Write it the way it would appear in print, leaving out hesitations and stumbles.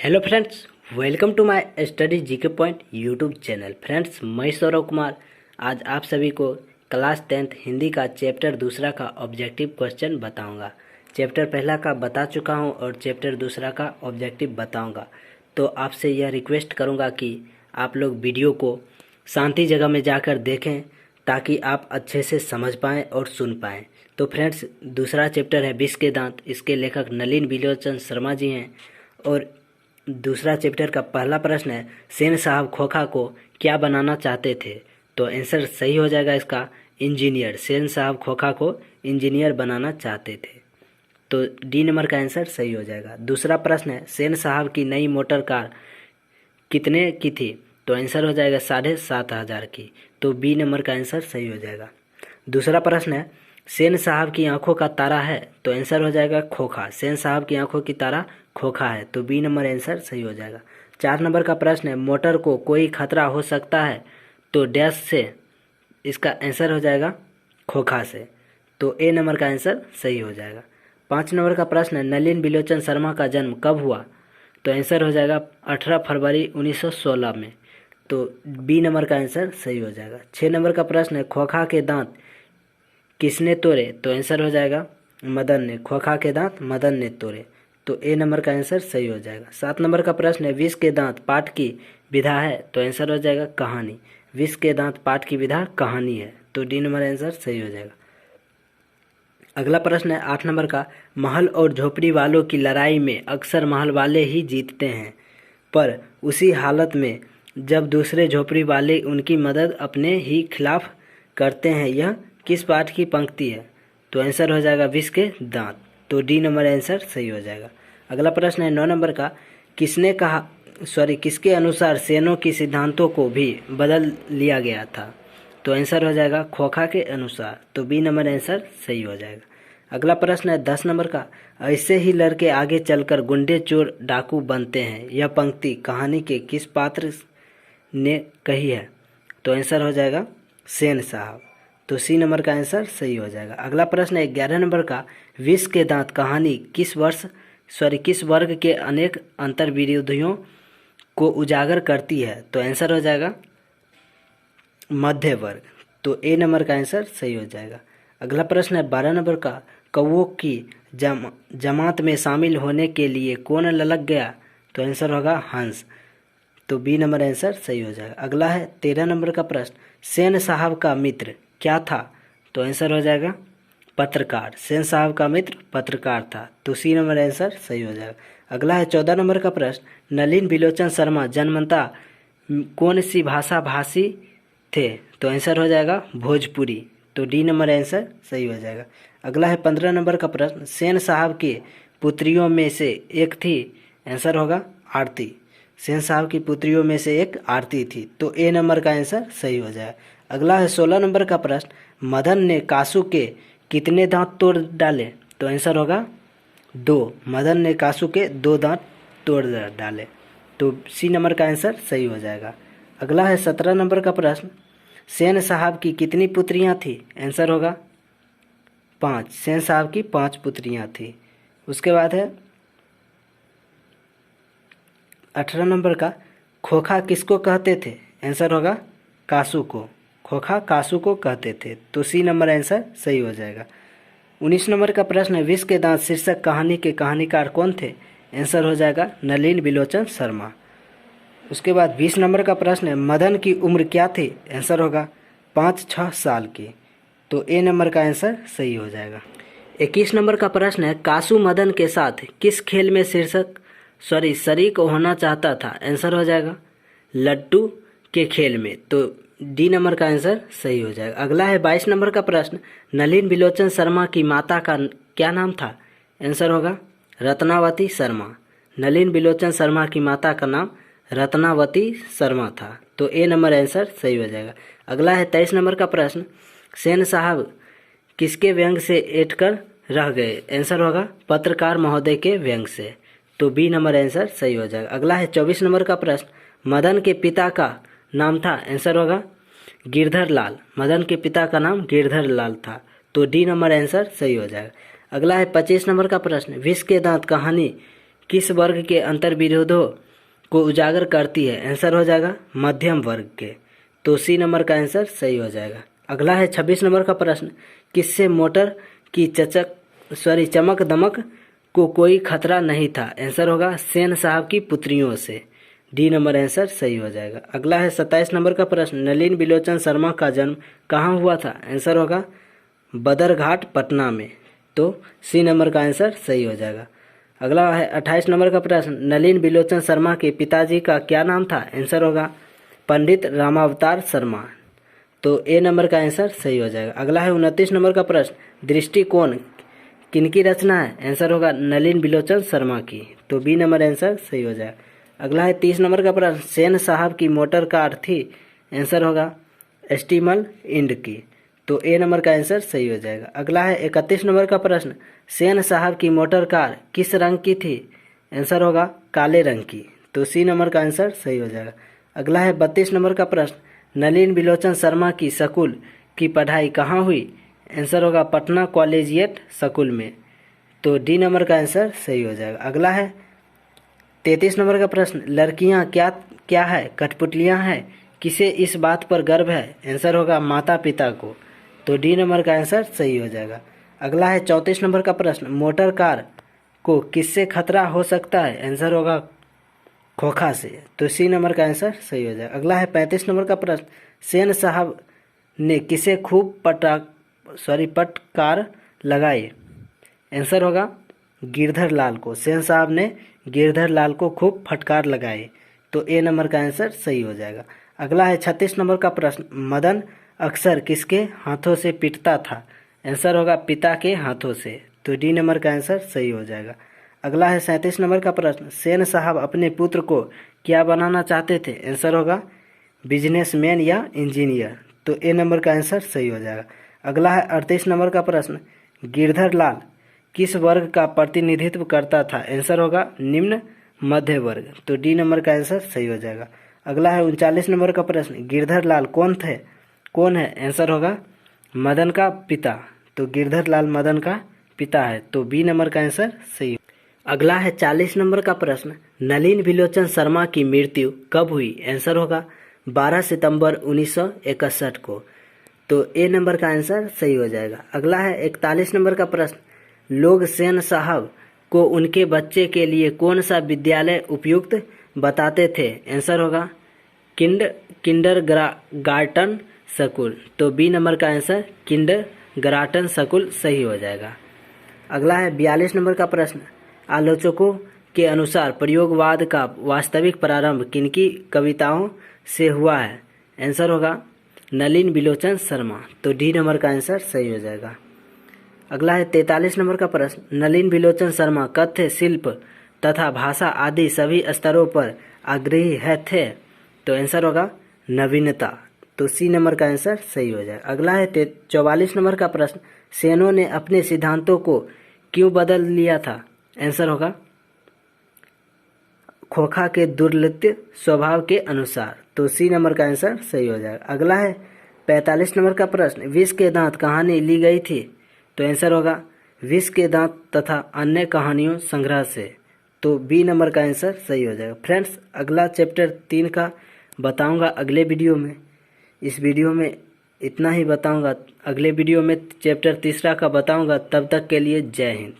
Hello friends, welcome to my study GK point YouTube channel. Friends, मैं सौरव कुमार आज आप सभी को क्लास 10th हिंदी का चैप्टर दूसरा का ऑब्जेक्टिव क्वेश्चन बताऊंगा। चैप्टर पहला का बता चुका हूं और चैप्टर दूसरा का ऑब्जेक्टिव बताऊंगा। तो आपसे यह रिक्वेस्ट करूंगा कि आप लोग वीडियो को शांति जगह में जाकर देखें ताकि आप अच्छे से समझ पाएँ और सुन पाएँ। तो फ्रेंड्स, दूसरा चैप्टर है विष के दांत। इसके लेखक नलिन बिलोचन शर्मा जी हैं। और दूसरा चैप्टर का पहला प्रश्न है, सेन साहब खोखा को क्या बनाना चाहते थे? तो आंसर सही हो जाएगा इसका इंजीनियर। सेन साहब खोखा को इंजीनियर बनाना चाहते थे, तो डी नंबर का आंसर सही हो जाएगा। दूसरा प्रश्न है, सेन साहब की नई मोटर कार कितने की थी? तो आंसर हो जाएगा 7,500 की, तो बी नंबर का आंसर सही हो जाएगा। दूसरा प्रश्न है, सेन साहब की आंखों का तारा है? तो आंसर हो जाएगा खोखा। सेन साहब की आंखों की तारा खोखा है, तो बी नंबर आंसर सही हो जाएगा। 4 नंबर का प्रश्न है, मोटर को कोई खतरा हो सकता है तो डैश से? इसका आंसर हो जाएगा खोखा से, तो ए नंबर का आंसर सही हो जाएगा। 5 नंबर का प्रश्न है, नलिन बिलोचन शर्मा का जन्म कब हुआ? तो आंसर हो जाएगा 18 फरवरी 1916 में, तो बी नंबर का आंसर सही हो जाएगा। 6 नंबर का प्रश्न है, खोखा के दांत किसने तोड़े? तो आंसर हो जाएगा मदन ने। खोखा के दांत मदन ने तोड़े, तो ए नंबर का आंसर सही हो जाएगा। 7 नंबर का प्रश्न है, विष के दांत पाठ की विधा है? तो आंसर हो जाएगा कहानी। विष के दांत पाठ की विधा कहानी है, तो डी नंबर आंसर सही हो जाएगा। अगला प्रश्न है 8 नंबर का, महल और झोपड़ी वालों की लड़ाई में अक्सर महल वाले ही जीतते हैं, पर उसी हालत में जब दूसरे झोपड़ी वाले उनकी मदद अपने ही खिलाफ करते हैं, यह किस पाठ की पंक्ति है? तो आंसर हो जाएगा विष के दांत, तो डी नंबर आंसर सही हो जाएगा। अगला प्रश्न है 9 नंबर का, किसके अनुसार सेनों की सिद्धांतों को भी बदल लिया गया था? तो आंसर हो जाएगा खोखा के अनुसार, तो बी नंबर आंसर सही हो जाएगा। अगला प्रश्न है 10 नंबर का, ऐसे ही लड़के आगे चलकर गुंडे चोर डाकू बनते हैं, यह पंक्ति कहानी के किस पात्र ने कही है? तो आंसर हो जाएगा सेन साहब, तो सी नंबर का आंसर सही हो जाएगा। अगला प्रश्न है 11 नंबर का, विष के दांत कहानी किस वर्ग के अनेक अंतर्विरोधियों को उजागर करती है? तो आंसर हो जाएगा मध्य वर्ग, तो ए नंबर का आंसर सही हो जाएगा। अगला प्रश्न है 12 नंबर का, कौओं की जमात में शामिल होने के लिए कौन ललक गया? तो आंसर होगा हंस, तो बी नंबर आंसर सही हो जाएगा। अगला है 13 नंबर का प्रश्न, सेन साहब का मित्र क्या था? तो आंसर हो जाएगा पत्रकार। सेन साहब का मित्र पत्रकार था, तो सी नंबर आंसर सही हो जाएगा। अगला है 14 नंबर का प्रश्न, नलिन बिलोचन शर्मा जन्मता कौन सी भाषा भाषी थे? तो आंसर हो जाएगा भोजपुरी, तो डी नंबर आंसर सही हो जाएगा। अगला है 15 नंबर का प्रश्न, सेन साहब के पुत्रियों में से एक थी? आंसर होगा आरती। सेन साहब की पुत्रियों में से एक आरती थी, तो ए नंबर का आंसर सही हो जाएगा। अगला है 16 नंबर का प्रश्न, मदन ने कासू के कितने दांत तोड़ डाले? तो आंसर होगा 2। मदन ने कासू के 2 दांत तोड़ डाले, तो सी नंबर का आंसर सही हो जाएगा। अगला है 17 नंबर का प्रश्न, सेन साहब की कितनी पुत्रियां थी? आंसर होगा 5। सेन साहब की 5 पुत्रियां थी। उसके बाद है 18 नंबर का, खोखा किसको कहते थे? आंसर होगा कासू को। खोखा कासू को कहते थे, तो सी नंबर आंसर सही हो जाएगा। 19 नंबर का प्रश्न है, विष के दांत शीर्षक कहानी के कहानीकार कौन थे? आंसर हो जाएगा नलिन बिलोचन शर्मा। उसके बाद 20 नंबर का प्रश्न है, मदन की उम्र क्या थी? आंसर होगा 5-6 साल की, तो ए नंबर का आंसर सही हो जाएगा। 21 नंबर का प्रश्न है, कासू मदन के साथ किस खेल में शरीक होना चाहता था? आंसर हो जाएगा लट्टू के खेल में, तो डी नंबर का आंसर सही हो जाएगा। अगला है 22 नंबर का प्रश्न, नलिन बिलोचन शर्मा की माता का क्या नाम था? आंसर होगा रत्नावती शर्मा। नलिन बिलोचन शर्मा की माता का नाम रत्नावती शर्मा था, तो ए नंबर आंसर सही हो जाएगा। अगला है 23 नंबर का प्रश्न, सेन साहब किसके व्यंग से ऐंठकर रह गए? आंसर होगा पत्रकार महोदय के व्यंग से, तो बी नंबर आंसर सही हो जाएगा। अगला है 24 नंबर का प्रश्न, मदन के पिता का नाम था? आंसर होगा गिरधर लाल। मदन के पिता का नाम गिरधर लाल था, तो डी नंबर आंसर सही हो जाएगा। अगला है 25 नंबर का प्रश्न, विष के दांत कहानी किस वर्ग के अंतर्विरोधों को उजागर करती है? आंसर हो जाएगा मध्यम वर्ग के। तो सी नंबर का आंसर सही हो जाएगा। अगला है 26 नंबर का प्रश्न, किससे मोटर की चमक दमक को कोई खतरा नहीं था? आंसर होगा सेन साहब की पुत्रियों से। डी नंबर आंसर सही हो जाएगा। अगला है 27 नंबर का प्रश्न, नलिन बिलोचन शर्मा का जन्म कहाँ हुआ था? आंसर होगा बदरघाट पटना में। तो सी नंबर का आंसर सही हो जाएगा। अगला है 28 नंबर का प्रश्न, नलिन बिलोचन शर्मा के पिताजी का क्या नाम था? आंसर होगा पंडित रामावतार शर्मा। तो ए नंबर का आंसर सही हो जाएगा। अगला है 29 नंबर का प्रश्न, दृष्टिकोण किनकी रचना है? आंसर होगा नलिन बिलोचन शर्मा की। तो बी नंबर आंसर सही हो जाएगा। अगला है 30 नंबर का प्रश्न, सेन साहब की मोटर कार थी? आंसर होगा स्टीमल इंड की। तो ए नंबर का आंसर सही हो जाएगा। अगला है 31 नंबर का प्रश्न, सेन साहब की मोटर कार किस रंग की थी? आंसर होगा काले रंग की। तो सी नंबर का आंसर सही हो जाएगा। अगला है 32 नंबर का प्रश्न, नलिन बिलोचन शर्मा की स्कूल की पढ़ाई कहाँ हुई? आंसर होगा पटना कॉलेजिएट स्कूल में। तो डी नंबर का आंसर सही हो जाएगा। अगला है 33 नंबर का प्रश्न, लड़कियां क्या क्या है? कठपुतलियां हैं। किसे इस बात पर गर्व है? आंसर होगा माता पिता को। तो डी नंबर का आंसर सही हो जाएगा। अगला है 34 नंबर का प्रश्न, मोटर कार को किससे खतरा हो सकता है? आंसर होगा खोखा से। तो सी नंबर का आंसर सही हो जाएगा। अगला है 35 नंबर का प्रश्न, सेन साहब ने किसे खूब पटकार लगाई? आंसर होगा गिरधर लाल को। सेन साहब ने गिरधर लाल को खूब फटकार लगाई। तो ए नंबर का आंसर सही हो जाएगा। अगला है 36 नंबर का प्रश्न, मदन अक्सर किसके हाथों से पीटता था? आंसर होगा पिता के हाथों से। तो डी नंबर का आंसर सही हो जाएगा। अगला है 37 नंबर का प्रश्न, सेन साहब अपने पुत्र को क्या बनाना चाहते थे? आंसर होगा बिजनेसमैन या इंजीनियर। तो ए नंबर का आंसर सही हो जाएगा। अगला है 38 नंबर का प्रश्न, गिरधर लाल किस वर्ग का प्रतिनिधित्व करता था? आंसर होगा निम्न मध्य वर्ग। तो डी नंबर का आंसर सही हो जाएगा। अगला है 39 नंबर का प्रश्न, गिरधर लाल कौन है? आंसर होगा मदन का पिता। तो गिरधर लाल मदन का पिता है। तो बी नंबर का आंसर सही। अगला है 40 नंबर का प्रश्न, नलिन बिलोचन शर्मा की मृत्यु कब हुई? आंसर होगा 12 सितंबर 1961 को। तो ए नंबर का आंसर सही हो जाएगा। अगला है 41 नंबर का प्रश्न, लोग सेन साहब को उनके बच्चे के लिए कौन सा विद्यालय उपयुक्त बताते थे? आंसर होगा किंडरगार्टन स्कूल। तो बी नंबर का आंसर किंडरगार्टन स्कूल सही हो जाएगा। अगला है 42 नंबर का प्रश्न, आलोचकों के अनुसार प्रयोगवाद का वास्तविक प्रारंभ किनकी कविताओं से हुआ है? आंसर होगा नलिन बिलोचन शर्मा। तो डी नंबर का आंसर सही हो जाएगा। अगला है 43 नंबर का प्रश्न, नलिन बिलोचन शर्मा कथ्य शिल्प तथा भाषा आदि सभी स्तरों पर आग्रही थे। तो आंसर होगा नवीनता। तो सी नंबर का आंसर सही हो जाएगा। अगला है 44 नंबर का प्रश्न, सेनों ने अपने सिद्धांतों को क्यों बदल लिया था? आंसर होगा खोखा के दुर्लभ स्वभाव के अनुसार। तो सी नंबर का आंसर सही हो जाएगा। अगला है 45 नंबर का प्रश्न, विष के दांत कहानी ली गई थी? तो आंसर होगा विष के दांत तथा अन्य कहानियों संग्रह से। तो बी नंबर का आंसर सही हो जाएगा। फ्रेंड्स, अगला चैप्टर 3 का बताऊंगा अगले वीडियो में। इस वीडियो में इतना ही बताऊंगा, अगले वीडियो में चैप्टर 3 का बताऊंगा। तब तक के लिए जय हिंद।